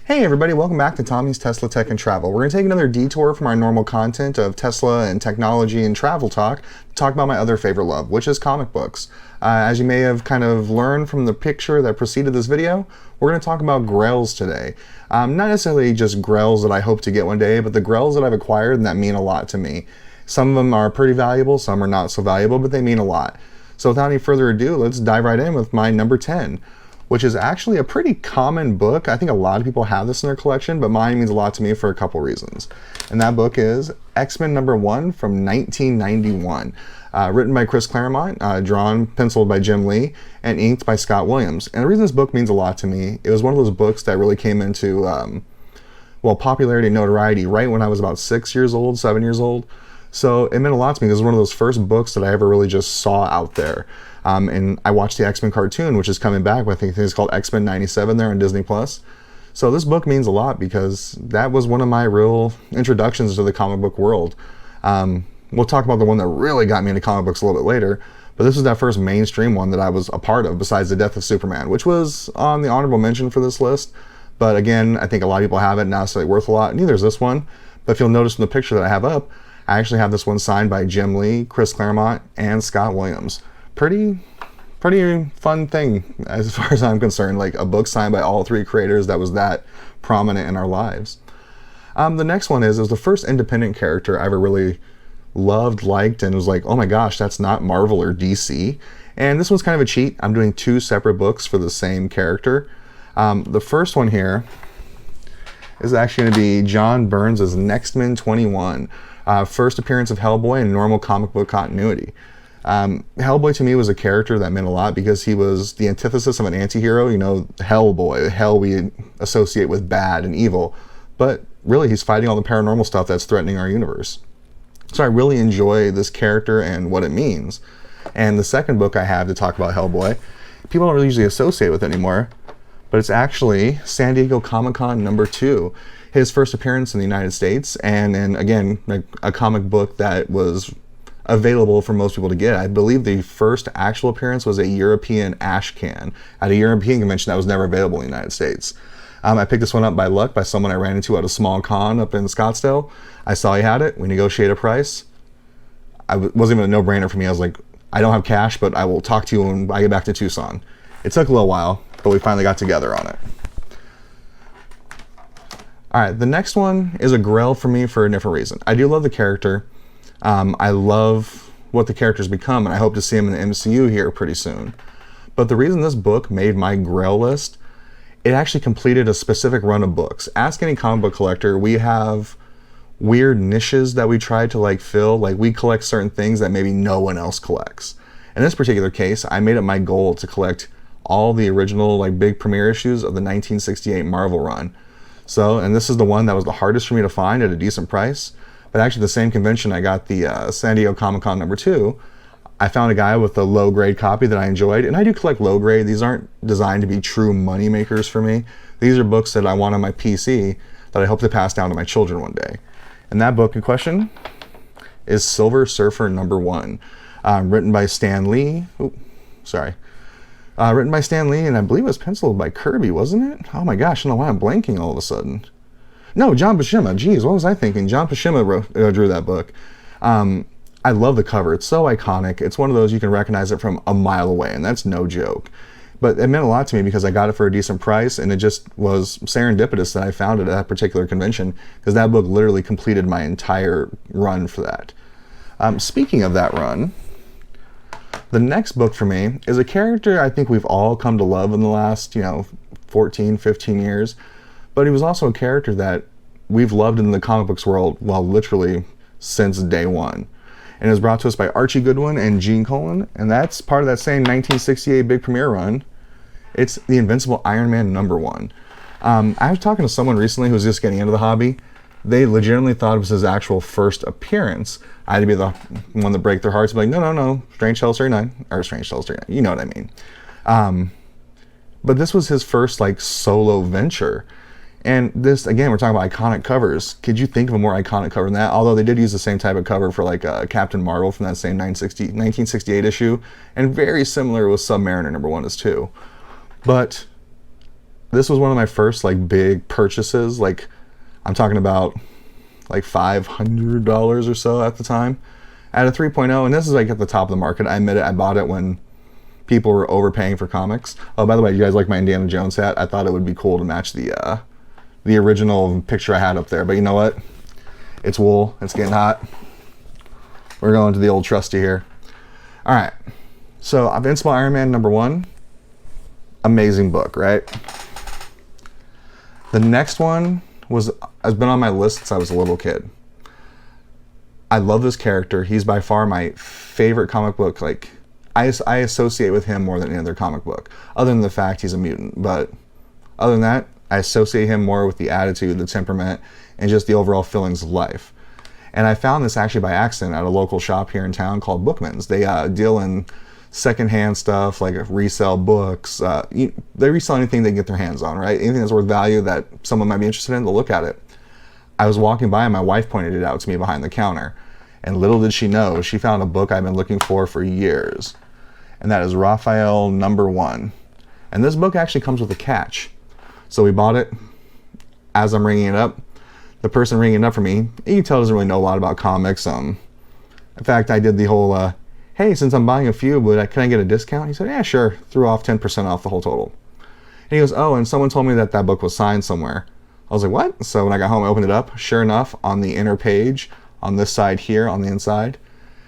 Hey everybody, welcome back to Tommy's Tesla Tech and Travel. We're going to take another detour from our normal content of Tesla and technology and travel talk to talk about my other favorite love, which is comic books. As you may have kind of learned from the picture that preceded this video, we're going to talk about Grails today. Not necessarily just Grails that I hope to get one day, but the Grails that I've acquired and that mean a lot to me. Some of them are pretty valuable, some are not so valuable, but they mean a lot. So without any further ado, let's dive right in with my number 10. Which is actually a pretty common book. I think a lot of people have this in their collection, but mine means a lot to me for a couple reasons. And that book is X-Men #1 from 1991. Written by Chris Claremont, drawn, penciled by Jim Lee, and inked by Scott Williams. And the reason this book means a lot to me, it was one of those books that really came into, popularity and notoriety right when I was about 6 years old, 7 years old. So it meant a lot to me. This was one of those first books that I ever really just saw out there. And I watched the X-Men cartoon, which is coming back. I think it's called X-Men 97 there on Disney+. So this book means a lot because that was one of my real introductions to the comic book world. We'll talk about the one that really got me into comic books a little bit later, but this was that first mainstream one that I was a part of besides the death of Superman, which was on the honorable mention for this list. But again, I think a lot of people have it, not necessarily worth a lot. Neither is this one. But if you'll notice from the picture that I have up, I actually have this one signed by Jim Lee, Chris Claremont, and Scott Williams. Pretty fun thing as far as I'm concerned, like a book signed by all three creators that was that prominent in our lives. The next one is, it was the first independent character I ever really loved, liked, and was like, oh my gosh, that's not Marvel or DC. And this one's kind of a cheat. I'm doing two separate books for the same character. The first one here is actually going to be John Burns' Next-Men 21. First appearance of Hellboy in normal comic book continuity. Hellboy to me was a character that meant a lot because he was the antithesis of an anti-hero. You know, Hellboy, hell we associate with bad and evil, but really he's fighting all the paranormal stuff that's threatening our universe. So I really enjoy this character and what it means. And the second book I have to talk about Hellboy, people don't really usually associate with it anymore, but it's actually San Diego Comic-Con #2. His first appearance in the United States, and in, again, a comic book that was available for most people to get. I believe the first actual appearance was a European ash can at a European convention that was never available in the United States. I picked this one up by luck by someone I ran into at a small con up in Scottsdale. I saw he had it. We negotiated a price. Wasn't even a no-brainer for me. I was like, I don't have cash, but I will talk to you when I get back to Tucson. It took a little while, but we finally got together on it. Alright, the next one is a Grail for me for a different reason. I do love the character. I love what the character's become, and I hope to see him in the MCU here pretty soon. But the reason this book made my Grail list, it actually completed a specific run of books. Ask any comic book collector, we have weird niches that we try to fill. Like, we collect certain things that maybe no one else collects. In this particular case, I made it my goal to collect all the original big premiere issues of the 1968 Marvel run. So, and this is the one that was the hardest for me to find at a decent price. But actually, the same convention I got the San Diego Comic-Con #2, I found a guy with a low-grade copy that I enjoyed. And I do collect low-grade. These aren't designed to be true money makers for me. These are books that I want on my PC that I hope to pass down to my children one day. And that book in question is Silver Surfer #1, written by Stan Lee. Written by Stan Lee, and I believe it was penciled by Kirby, wasn't it? Oh my gosh, I don't know why I'm blanking all of a sudden. No, John Buscema. Geez, what was I thinking? John Buscema drew that book. I love the cover. It's so iconic. It's one of those you can recognize it from a mile away, and that's no joke. But it meant a lot to me because I got it for a decent price, and it just was serendipitous that I found it at that particular convention, because that book literally completed my entire run for that. Speaking of that run, the next book for me is a character I think we've all come to love in the last, 14, 15 years. But he was also a character that we've loved in the comic books world, literally since day one. And it was brought to us by Archie Goodwin and Gene Colan, and that's part of that same 1968 big premiere run. It's the Invincible Iron Man #1. I was talking to someone recently who was just getting into the hobby. They legitimately thought it was his actual first appearance. I had to be the one to break their hearts and be like, no, Strange Tales 39, or Strange Tales 39, you know what I mean. But this was his first solo venture. And this, again, we're talking about iconic covers. Could you think of a more iconic cover than that? Although they did use the same type of cover for Captain Marvel from that same 1968 issue. And very similar with Submariner #1 as too. But This was one of my first like big purchases. Like I'm talking about like $500 or so at the time at a 3.0, and this is like at the top of the market. I admit it, I bought it when people were overpaying for comics. Oh, by the way, you guys like my Indiana Jones hat? I thought it would be cool to match the original picture I had up there, but you know what? It's wool, it's getting hot. We're going to the old trusty here. All right, so Invincible Iron Man #1, amazing book, right? The next one has been on my list since I was a little kid. I love this character. He's by far my favorite comic book. Like, I associate with him more than any other comic book, other than the fact he's a mutant. But other than that, I associate him more with the attitude, the temperament, and just the overall feelings of life. And I found this actually by accident at a local shop here in town called Bookman's. They deal in secondhand stuff, like resell books. They resell anything they can get their hands on, right? Anything that's worth value that someone might be interested in, they'll look at it. I was walking by and my wife pointed it out to me behind the counter. And little did she know, she found a book I've been looking for years. And that is Raphael #1. And this book actually comes with a catch. So we bought it. As I'm ringing it up, the person ringing it up for me, you can tell doesn't really know a lot about comics. In fact, I did the whole, hey, since I'm buying a few, can I get a discount? He said, yeah, sure. Threw off 10% off the whole total. And he goes, oh, and someone told me that book was signed somewhere. I was like, what? So when I got home, I opened it up. Sure enough, on the inner page, on this side here, on the inside,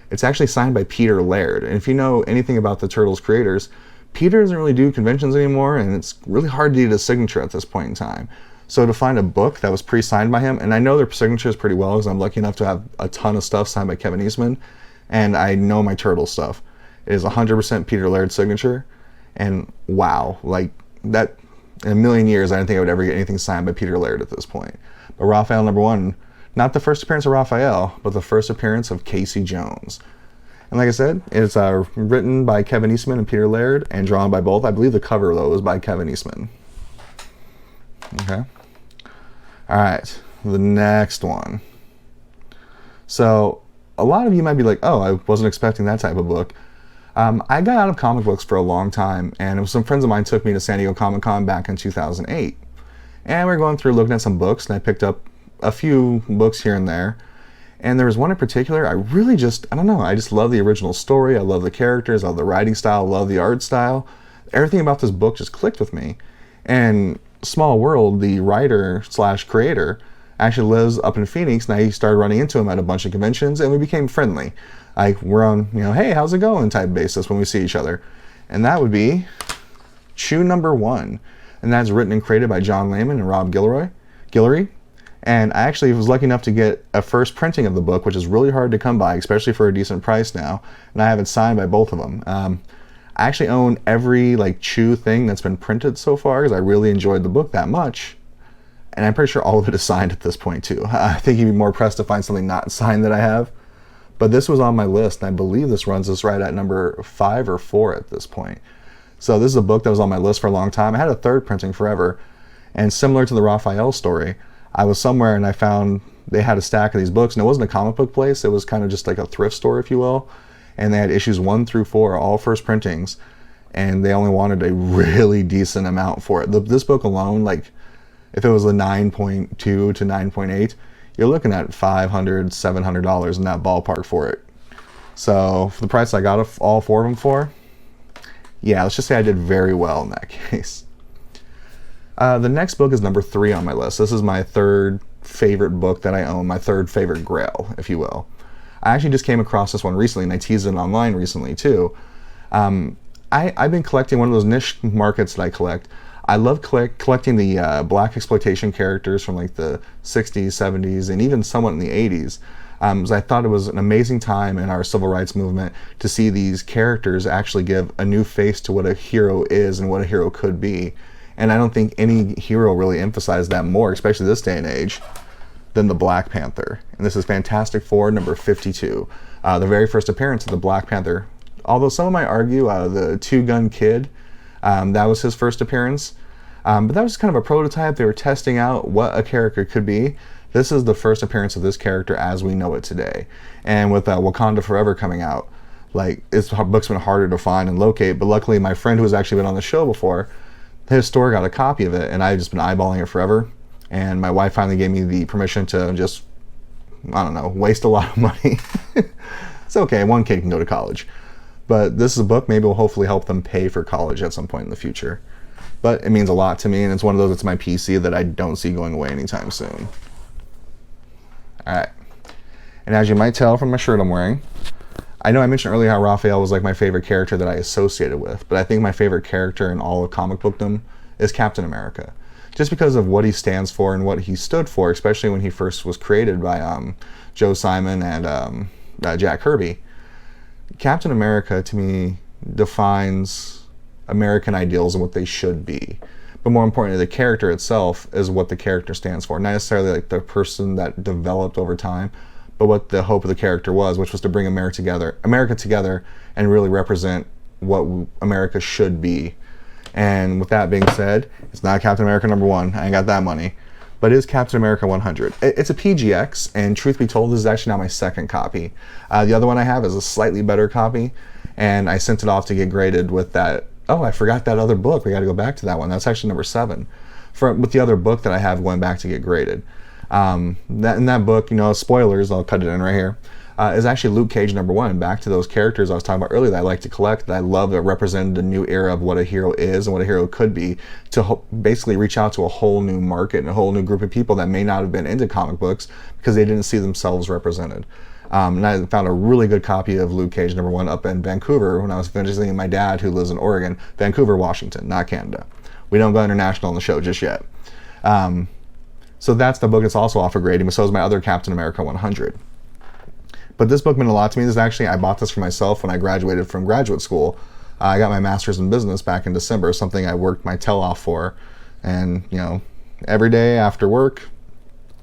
it's actually signed by Peter Laird. And if you know anything about the Turtles creators, Peter doesn't really do conventions anymore, and it's really hard to get a signature at this point in time. So to find a book that was pre-signed by him, and I know their signatures pretty well because I'm lucky enough to have a ton of stuff signed by Kevin Eastman, and I know my Turtles stuff. It is 100% Peter Laird's signature, and wow, like that, in a million years, I didn't think I would ever get anything signed by Peter Laird at this point. But Raphael #1, not the first appearance of Raphael, but the first appearance of Casey Jones. And like I said, it's written by Kevin Eastman and Peter Laird and drawn by both. I believe the cover, though, is by Kevin Eastman. Okay. All right, the next one. So a lot of you might be like, oh, I wasn't expecting that type of book. I got out of comic books for a long time, and some friends of mine took me to San Diego Comic-Con back in 2008. And we were going through looking at some books, and I picked up a few books here and there. And there was one in particular, I don't know, I just love the original story, I love the characters, I love the writing style, I love the art style. Everything about this book just clicked with me. And Small World, the writer/creator, actually lives up in Phoenix, and I started running into him at a bunch of conventions, and we became friendly. Like, we're on, hey, how's it going type basis when we see each other. And that would be Chew #1. And that's written and created by John Layman and Rob Guillory. And I actually was lucky enough to get a first printing of the book, which is really hard to come by, especially for a decent price now. And I have it signed by both of them. I actually own every Chew thing that's been printed so far because I really enjoyed the book that much. And I'm pretty sure all of it is signed at this point too. I think you'd be more pressed to find something not signed that I have. But this was on my list, and I believe this runs us right at number 5 or 4 at this point. So this is a book that was on my list for a long time. I had a third printing forever. And similar to the Raphael story, I was somewhere and I found they had a stack of these books, and it wasn't a comic book place, it was kind of just like a thrift store, if you will. And they had issues 1 through 4, all first printings, and they only wanted a really decent amount for it. This book alone, if it was a 9.2 to 9.8, you're looking at $500, $700 in that ballpark for it. So for the price I got all 4 of them for, yeah, let's just say I did very well in that case. The next book is number 3 on my list. This is my third favorite book that I own, my third favorite grail, if you will. I actually just came across this one recently, and I teased it online recently too. I've been collecting one of those niche markets that I collect. I love collecting the black exploitation characters from the 60s, 70s, and even somewhat in the 80s. So I thought it was an amazing time in our civil rights movement to see these characters actually give a new face to what a hero is and what a hero could be. And I don't think any hero really emphasized that more, especially this day and age, than the Black Panther. And this is Fantastic Four number 52, the very first appearance of the Black Panther. Although some might argue the Two-Gun Kid, that was his first appearance. But that was kind of a prototype. They were testing out what a character could be. This is the first appearance of this character as we know it today. And with Wakanda Forever coming out, this book's been harder to find and locate. But luckily, my friend who has actually been on the show before His store got a copy of it, and I've just been eyeballing it forever. And my wife finally gave me the permission to just, I don't know, waste a lot of money. It's okay, one kid can go to college. But this is a book, maybe will hopefully help them pay for college at some point in the future. But it means a lot to me, and it's one of those that's my PC that I don't see going away anytime soon. Alright. And as you might tell from my shirt I'm wearing, I know I mentioned earlier how Raphael was like my favorite character that I associated with, but I think my favorite character in all of comic bookdom is Captain America. Just because of what he stands for and what he stood for, especially when he first was created by Joe Simon and Jack Kirby. Captain America, to me, defines American ideals and what they should be. But more importantly, the character itself is what the character stands for. Not necessarily like the person that developed over time, but what the hope of the character was, which was to bring America together and really represent what America should be. And with that being said, it's not Captain America #1. I ain't got that money. But it is Captain America 100. It's a PGX, and truth be told, this is actually now my second copy. The other one I have is a slightly better copy, and I sent it off to get graded with that. Oh, I forgot that other book. We got to go back to that one. That's actually #7. With the other book that I have going back to get graded. In that book, spoilers, I'll cut it in right here, is actually Luke Cage #1. Back to those characters I was talking about earlier that I like to collect, that I love, that represented a new era of what a hero is and what a hero could be, to basically reach out to a whole new market and a whole new group of people that may not have been into comic books because they didn't see themselves represented. And I found a really good copy of Luke Cage #1 up in Vancouver when I was visiting my dad, who lives in Oregon, Vancouver, Washington, not Canada. We don't go international on the show just yet. So that's the book that's also off for grading, but so is my other Captain America 100. But this book meant a lot to me. I bought this for myself when I graduated from graduate school. I got my master's in business back in December, something I worked my tail off for. And, every day after work,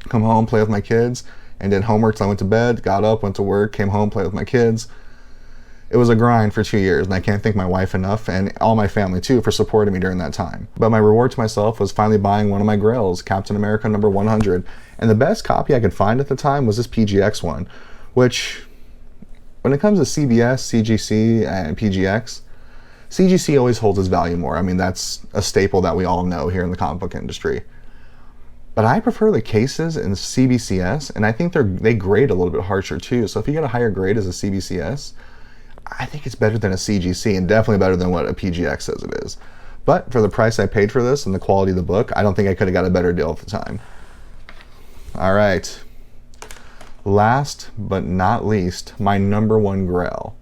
come home, play with my kids, and did homework till I went to bed, got up, went to work, came home, played with my kids. It was a grind for 2 years, and I can't thank my wife enough, and all my family too, for supporting me during that time. But my reward to myself was finally buying one of my Grails, Captain America #100. And the best copy I could find at the time was this PGX one, which, when it comes to CBS, CGC, and PGX, CGC always holds its value more. I mean, that's a staple that we all know here in the comic book industry. But I prefer the cases in CBCS, and I think they grade a little bit harsher too. So if you get a higher grade as a CBCS, I think it's better than a CGC, and definitely better than what a PGX says it is. But for the price I paid for this and the quality of the book, I don't think I could have got a better deal at the time. All right. Last but not least, my #1 Grail.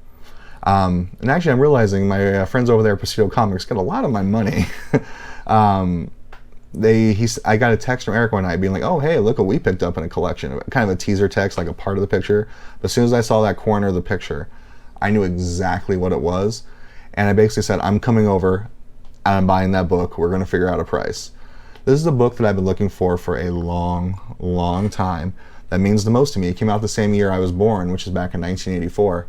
And actually, I'm realizing my friends over there at Presidio Comics get a lot of my money. I got a text from Eric one night being like, "Oh, hey, look what we picked up in a collection." Kind of a teaser text, like a part of the picture. But as soon as I saw that corner of the picture, I knew exactly what it was. And I basically said, "I'm coming over and I'm buying that book. We're going to figure out a price." This is a book that I've been looking for a long, long time. That means the most to me. It came out the same year I was born, which is back in 1984.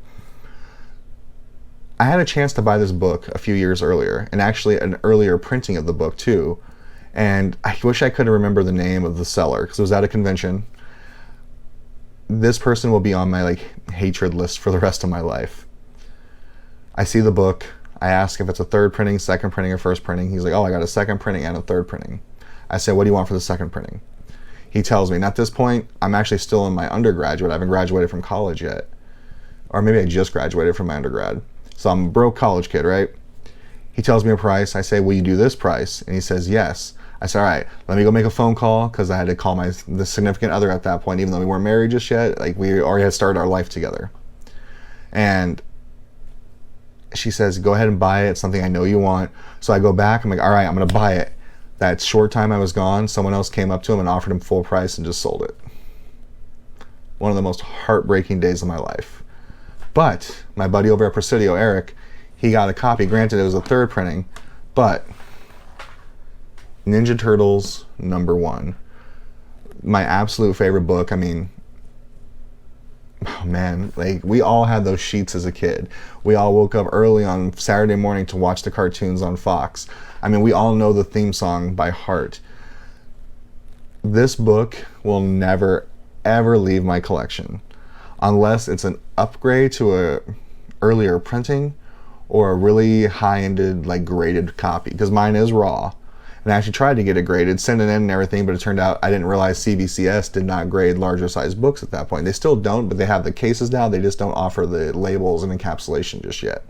I had a chance to buy this book a few years earlier, and actually an earlier printing of the book too. And I wish I could remember the name of the seller, because it was at a convention. This person will be on my hatred list for the rest of my life. I see the book. I ask if it's a third printing, second printing, or first printing. He's like, "Oh, I got a second printing and a third printing." I say, "What do you want for the second printing?" He tells me, and at this point, I'm actually still in my undergraduate. I haven't graduated from college yet. Or maybe I just graduated from my undergrad. So I'm a broke college kid, right? He tells me a price. I say, "Will you do this price?" And he says, "Yes." I said, "All right, let me go make a phone call," because I had to call the significant other at that point, even though we weren't married just yet. We already had started our life together. And she says, "Go ahead and buy it. It's something I know you want." So I go back. I'm like, "All right, I'm going to buy it." That short time I was gone, someone else came up to him and offered him full price and just sold it. One of the most heartbreaking days of my life. But my buddy over at Presidio, Eric, he got a copy. Granted, it was a third printing, but Ninja Turtles #1. My absolute favorite book. I mean, oh man, we all had those sheets as a kid. We all woke up early on Saturday morning to watch the cartoons on Fox. I mean, we all know the theme song by heart. This book will never, ever leave my collection unless it's an upgrade to a earlier printing or a really high-ended, graded copy, because mine is raw. And I actually tried to get it graded, sent it in and everything, but it turned out I didn't realize CBCS did not grade larger size books at that point. They still don't, but they have the cases now. They just don't offer the labels and encapsulation just yet.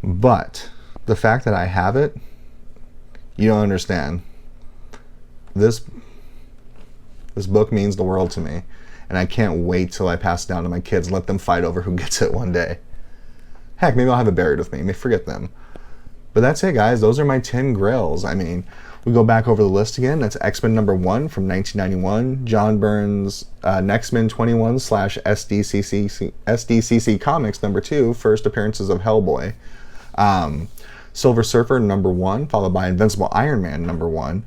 But the fact that I have it, you don't understand. This book means the world to me, and I can't wait till I pass it down to my kids and let them fight over who gets it one day. Heck, maybe I'll have it buried with me. May forget them. But that's it, guys. Those are my 10 Grails. I mean, we go back over the list again. That's X-Men #1 from 1991. John Byrne's Nextmen 21 / SDCC Comics #2, first appearances of Hellboy. Silver Surfer #1, followed by Invincible Iron Man #1.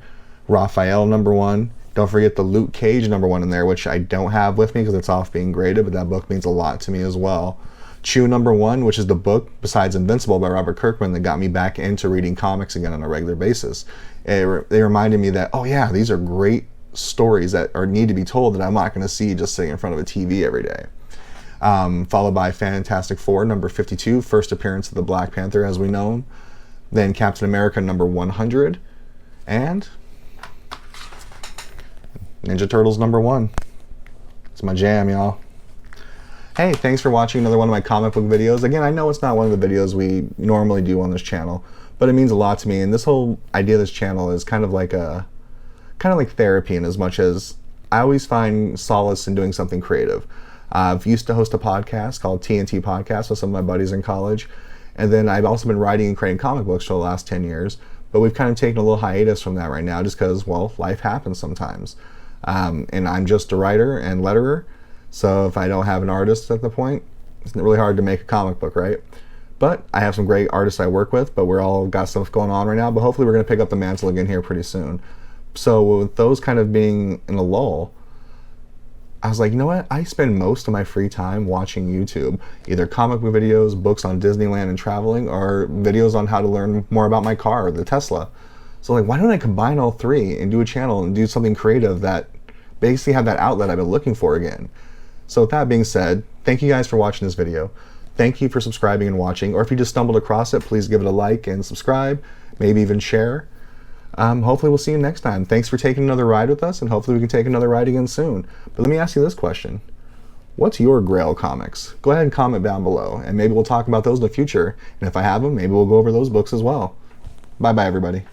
Raphael #1. Don't forget the Luke Cage #1 in there, which I don't have with me because it's off being graded, but that book means a lot to me as well. Chew #1, which is the book, besides Invincible by Robert Kirkman, that got me back into reading comics again on a regular basis. They reminded me that, oh yeah, these are great stories that need to be told that I'm not going to see just sitting in front of a TV every day. Followed by Fantastic Four #52, first appearance of the Black Panther as we know him. Then Captain America #100. And Ninja Turtles #1. It's my jam, y'all. Hey, thanks for watching another one of my comic book videos. Again, I know it's not one of the videos we normally do on this channel, but it means a lot to me. And this whole idea of this channel is kind of like therapy, in as much as I always find solace in doing something creative. I've used to host a podcast called TNT Podcast with some of my buddies in college. And then I've also been writing and creating comic books for the last 10 years. But we've kind of taken a little hiatus from that right now just because, well, life happens sometimes. And I'm just a writer and letterer. So if I don't have an artist at the point, it's really hard to make a comic book, right? But I have some great artists I work with, but we're all got stuff going on right now. But hopefully we're going to pick up the mantle again here pretty soon. So with those kind of being in a lull, I was like, you know what? I spend most of my free time watching YouTube, either comic book videos, books on Disneyland and traveling, or videos on how to learn more about my car, the Tesla. So like, why don't I combine all three and do a channel and do something creative that basically have that outlet I've been looking for again? So with that being said, thank you guys for watching this video. Thank you for subscribing and watching, or if you just stumbled across it, please give it a like and subscribe, maybe even share. Hopefully we'll see you next time. Thanks for taking another ride with us, and hopefully we can take another ride again soon. But let me ask you this question. What's your Grail comics? Go ahead and comment down below, and maybe we'll talk about those in the future. And if I have them, maybe we'll go over those books as well. Bye-bye, everybody.